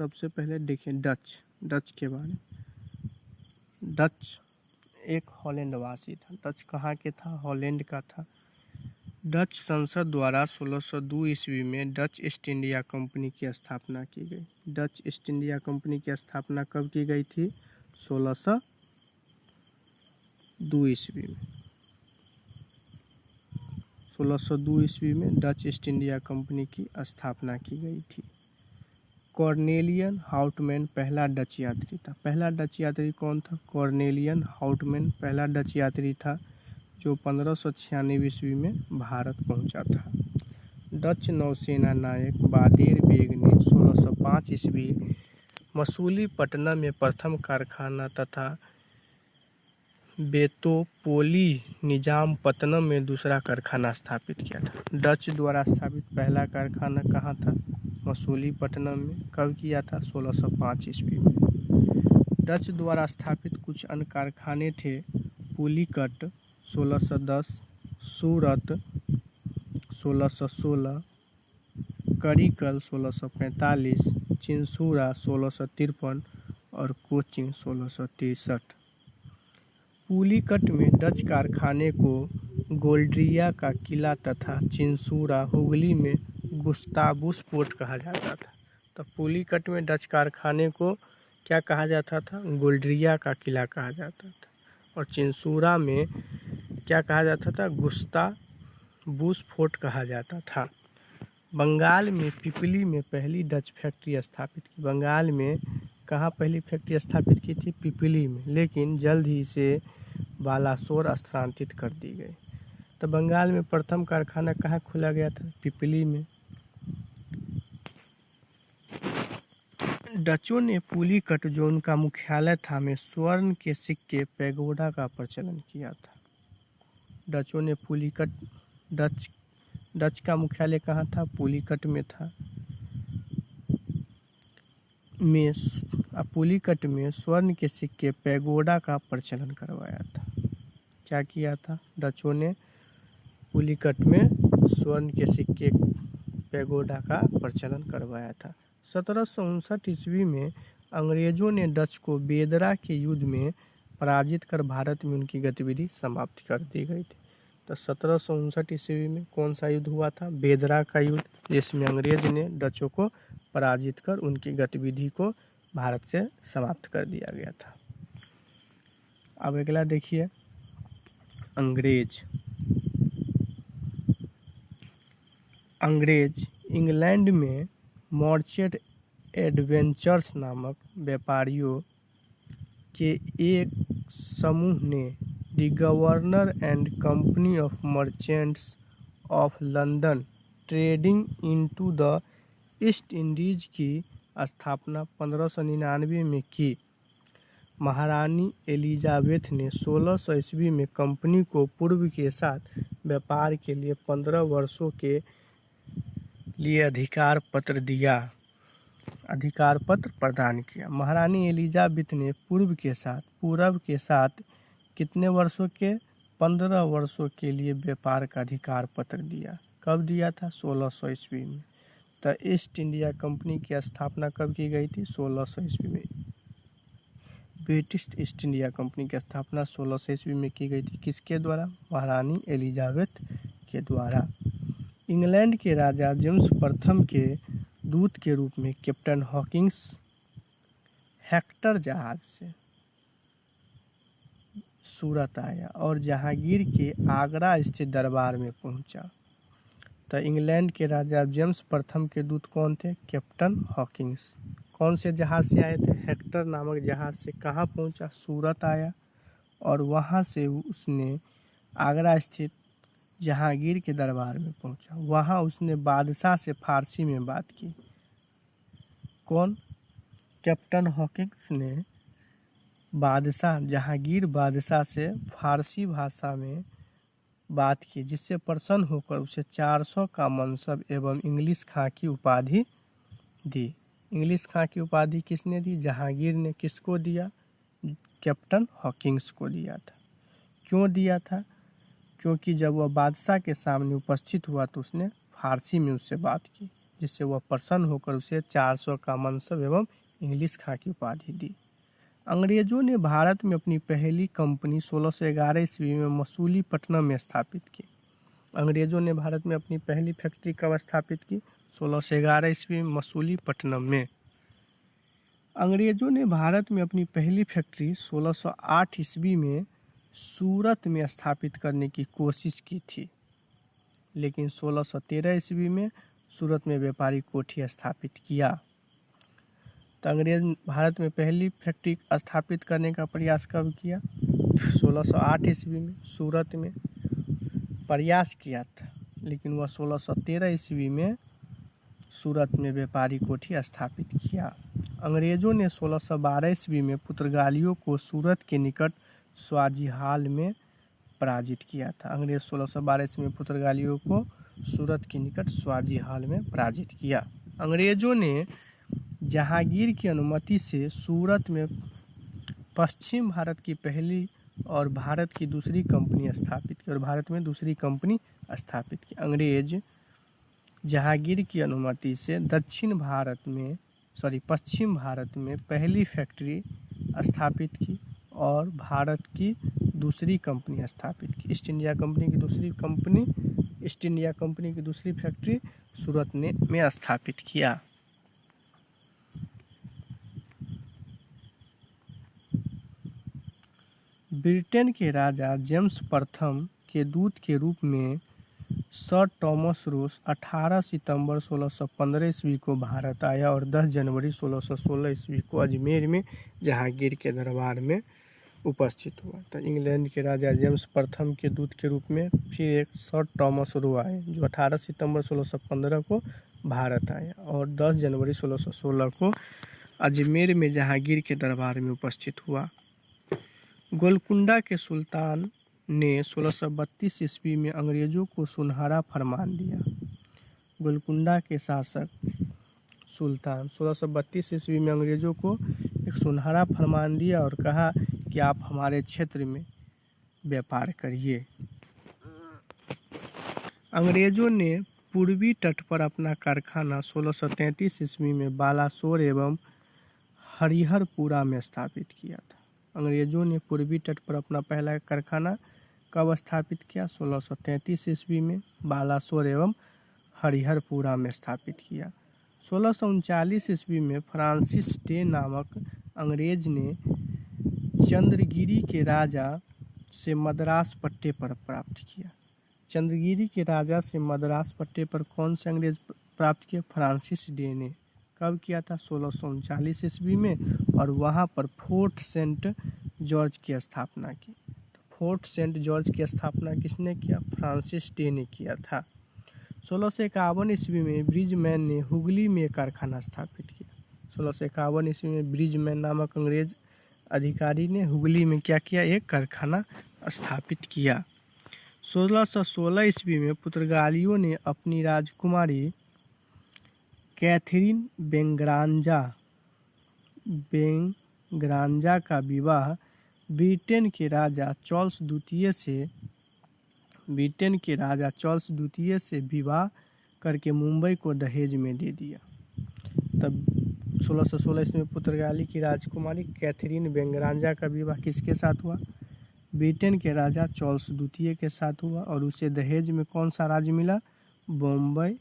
सबसे पहले देखें डच के बारे में। डच एक हॉलैंड वासी था। डच कहाँ के था? हॉलैंड का था। डच संसद द्वारा 1602 ईस्वी में डच ईस्ट इंडिया कंपनी की स्थापना की गई। डच ईस्ट इंडिया कंपनी की स्थापना कब की गई थी? 1602 ईस्वी में। 1602 ईस्वी में डच ईस्ट इंडिया कंपनी की स्थापना की गई थी। कॉर्नेलियन हाउटमैन पहला डच यात्री था। पहला डच यात्री कौन था? कॉर्नेलियन हाउटमैन पहला डच यात्री था जो 1596 ईस्वी में भारत पहुंचा था। डच नौसेना नायक बादेर बेग ने 1605 ईस्वी मसूलीपट्टनम में प्रथम कारखाना तथा बेतोपोली निजामपट्टनम में दूसरा कारखाना स्थापित किया था। डच द्वारा स्थापित पहला कारखाना कहाँ था? मसूलीपट्टनम में। कब किया था? 1605 ईस्वी में। डच द्वारा स्थापित कुछ अन्य कारखाने थे पुलिकट 1610, सूरत 1616, करिकल 1645, चिंसूरा 1653 और कोचिंग 1663। पुलिकट में डच कारखाने को गोल्ड्रिया का किला तथा चिंसूरा हुगली में गुस्तावुस पोर्ट कहा जाता था। तो पुलिकट में डच कारखाने को क्या कहा जाता था? गोल्ड्रिया का किला कहा जाता था। और चिंसूरा में क्या कहा जाता था? गुस्तावुस फोर्ट कहा जाता था। बंगाल में पिपली में पहली डच फैक्ट्री स्थापित की। बंगाल में कहाँ पहली फैक्ट्री स्थापित की थी? पिपली में। लेकिन जल्द ही इसे बालासोर स्थानांतरित कर दी गई। तो बंगाल में प्रथम कारखाना कहाँ खोला गया था? पिपली में। डचों ने पुलिकट जो उनका मुख्यालय था में स्वर्ण के सिक्के पैगोडा का प्रचलन किया था। डचों ने पुलिकट डच का मुख्यालय कहाँ था? पुलिकट में था। पुलिकट में स्वर्ण के सिक्के पैगोडा का प्रचलन करवाया था। क्या किया था? डचों ने पुलिकट में स्वर्ण के सिक्के पैगोडा का प्रचलन करवाया था। 1759 ईस्वी में अंग्रेजों ने डच को बेदरा के युद्ध में पराजित कर भारत में उनकी गतिविधि समाप्त कर दी गई थी। तो 1759 ईस्वी में कौन सा युद्ध हुआ था? बेदरा का युद्ध, जिसमें अंग्रेज ने डचों को पराजित कर उनकी गतिविधि को भारत से समाप्त कर दिया गया था। अब अगला देखिए, अंग्रेज इंग्लैंड में मर्चेंट एडवेंचर्स नामक व्यापारियों के एक समूह ने the governor and company of merchants of London trading into the east Indies की स्थापना 1599 में की। महारानी एलिजाबेथ ने 1600 ईस्वी में कंपनी को पूर्व के साथ व्यापार के लिए 15 वर्षों के लिए अधिकार पत्र प्रदान किया। महारानी एलिजाबेथ ने पूर्व के साथ कितने वर्षों के? 15 वर्षों के लिए व्यापार का अधिकार पत्र दिया। कब दिया था? 1600 ईस्वी में। तो ईस्ट इंडिया कंपनी की स्थापना कब की गई थी? 1600 ईस्वी में। ब्रिटिश ईस्ट इंडिया कंपनी की स्थापना 1600 ईस्वी में की गई थी। किसके द्वारा? महारानी एलिजाबेथ के द्वारा। इंग्लैंड के राजा जेम्स प्रथम के दूत के रूप में कैप्टन हॉकिंस हेक्टर जहाज से सूरत आया और जहांगीर के आगरा स्थित दरबार में पहुंचा। तो इंग्लैंड के राजा जेम्स प्रथम के दूत कौन थे? Captain Hawkins. कौन से जहाज से आए थे? हेक्टर नामक जहाज से। कहाँ पहुंचा? सूरत आया और वहां से उसने आगरा स्थित जहांगीर के दरबार में पहुंचा। वहां उसने बादशाह से फारसी में बात की। कौन? कैप्टन हॉकिंस ने जहांगीर बादशाह से फारसी भाषा में बात की, जिससे प्रसन्न होकर उसे 400 का मनसब एवं इंग्लिश खां की उपाधि दी। इंग्लिश खां की उपाधि किसने दी? जहांगीर ने। किसको दिया? कैप्टन हॉकिंस को दिया था। क्यों दिया था? क्योंकि जब वह बादशाह के सामने उपस्थित हुआ तो उसने फारसी में उससे बात की। जिससे वह प्रसन्न होकर उसे 400 का मनसब एवं इंग्लिश खां की उपाधि दी। अंग्रेजों ने भारत में अपनी पहली कंपनी 1611 ईस्वी में मसूलीपट्टनम में स्थापित की। अंग्रेजों ने भारत में अपनी पहली फैक्ट्री कब स्थापित की? 1611 ईस्वी में मसूलीपट्टनम में। अंग्रेजों ने भारत में अपनी पहली फैक्ट्री 1608 ईस्वी में सूरत में स्थापित करने की कोशिश की थी, लेकिन 1613 ईस्वी में सूरत में व्यापारी कोठी स्थापित किया। तो अंग्रेज भारत में पहली फैक्ट्री स्थापित करने का प्रयास कब किया? 1608 ईस्वी में सूरत में प्रयास किया था, लेकिन वह 1613 ईस्वी में सूरत में व्यापारी कोठी स्थापित किया। अंग्रेजों ने 1612 ईस्वी में पुर्तगालियों को सूरत के निकट स्वाजीहाल में पराजित किया था। अंग्रेज 1612 ईस्वी में पुर्तगालियों को सूरत के निकट स्वाजीहाल में पराजित किया। अंग्रेजों ने जहांगीर की अनुमति से सूरत में पश्चिम भारत की पहली और भारत की दूसरी कंपनी स्थापित की और भारत में दूसरी कंपनी स्थापित की। अंग्रेज जहांगीर की अनुमति से पश्चिम भारत में पहली फैक्ट्री स्थापित की और भारत की दूसरी कंपनी स्थापित की। ईस्ट इंडिया कंपनी की दूसरी फैक्ट्री सूरत में स्थापित किया। ब्रिटेन के राजा जेम्स प्रथम के दूत के रूप में सर टॉमस रोस 18 सितंबर 1615 ईस्वी को भारत आया और 10 जनवरी 1616 ईस्वी को अजमेर में जहांगीर के दरबार में उपस्थित हुआ। तो इंग्लैंड के राजा जेम्स प्रथम के दूत के रूप में फिर एक सर टॉमस रो आए, जो 18 सितंबर 1615 को भारत आए और 10 जनवरी 1616 को अजमेर में जहांगीर के दरबार में उपस्थित हुआ। गोलकुंडा के सुल्तान ने 1632 ईस्वी में अंग्रेजों को सुनहरा फरमान दिया। गोलकुंडा के शासक सुल्तान 1632 ईस्वी में अंग्रेजों को एक सुनहरा फरमान दिया और कहा कि आप हमारे क्षेत्र में व्यापार करिए। अंग्रेजों ने पूर्वी तट पर अपना कारखाना 1633 ईस्वी में बालासोर एवं हरिहरपुरा में स्थापित किया था। अंग्रेजों ने पूर्वी तट पर अपना पहला कारखाना कब स्थापित किया? 1633 ईस्वी में बालासोर एवं हरिहरपुरा में स्थापित किया। 1639 ईस्वी में फ्रांसिस डे नामक अंग्रेज ने चंद्रगिरी के राजा से मद्रास पट्टे पर प्राप्त किया। चंद्रगिरी के राजा से मद्रास पट्टे पर कौन से अंग्रेज प्राप्त किया? फ्रांसिस डे ने। कब किया था? 1639 ईस्वी में, और वहाँ पर फोर्ट सेंट जॉर्ज की स्थापना की। तो फोर्ट सेंट जॉर्ज की स्थापना किसने किया? फ्रांसिस डे ने किया था। 1651 ईस्वी में ब्रिजमैन ने हुगली में एक कारखाना स्थापित किया। 1651 ईस्वी में ब्रिजमैन नामक अंग्रेज अधिकारी ने हुगली में क्या किया? एक कारखाना स्थापित किया। 1616 ईस्वी में पुर्तगालियों ने अपनी राजकुमारी कैथरीन बेंग्रांजा का विवाह ब्रिटेन के राजा चार्ल्स द्वितीय से विवाह करके मुंबई को दहेज में दे दिया। तब 1616 ईस्वी में पुर्तगाली की राजकुमारी कैथरीन बेंग्रांजा का विवाह किसके साथ हुआ? ब्रिटेन के राजा चार्ल्स द्वितीय के साथ हुआ और उसे दहेज में कौन सा राज्य मिला? बम्बई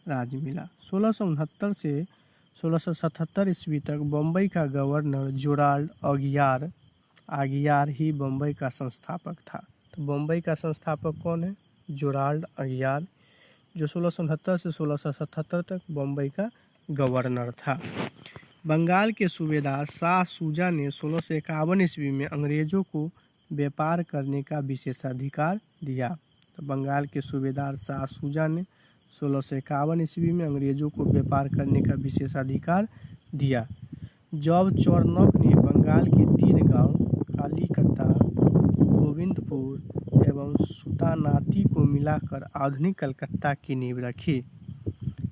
राज्य मिला। 1669 से 1677 ईस्वी तक बम्बई का गवर्नर जोराल्ड आगियार ही बम्बई का संस्थापक था। तो बम्बई का संस्थापक कौन है? जोराल्ड आगियार, जो 1669 से 1677 तक बम्बई का गवर्नर था। बंगाल के सूबेदार शाह सूजा ने 1651 ईस्वी में अंग्रेजों को व्यापार करने का विशेषाधिकार दिया। तो बंगाल के सूबेदार शाह सूजा ने 1651 ईस्वी में अंग्रेजों को व्यापार करने का विशेषाधिकार दिया। जब चौरनौक ने बंगाल के 3 गांव कालीकता, गोविंदपुर एवं सुतानाती को मिलाकर आधुनिक कलकत्ता की नींव रखी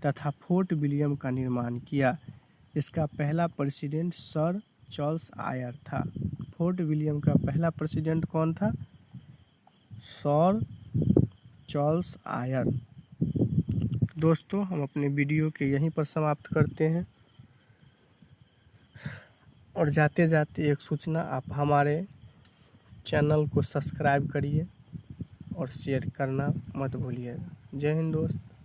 तथा फोर्ट विलियम का निर्माण किया। इसका पहला प्रेसिडेंट सर चार्ल्स आयर था। फोर्ट विलियम का पहला प्रेसिडेंट कौन था? Sir Charles Eyre. दोस्तों हम अपने वीडियो के यहीं पर समाप्त करते हैं। और जाते जाते एक सूचना, आप हमारे चैनल को सब्सक्राइब करिए और शेयर करना मत भूलिएगा। जय हिंद दोस्त।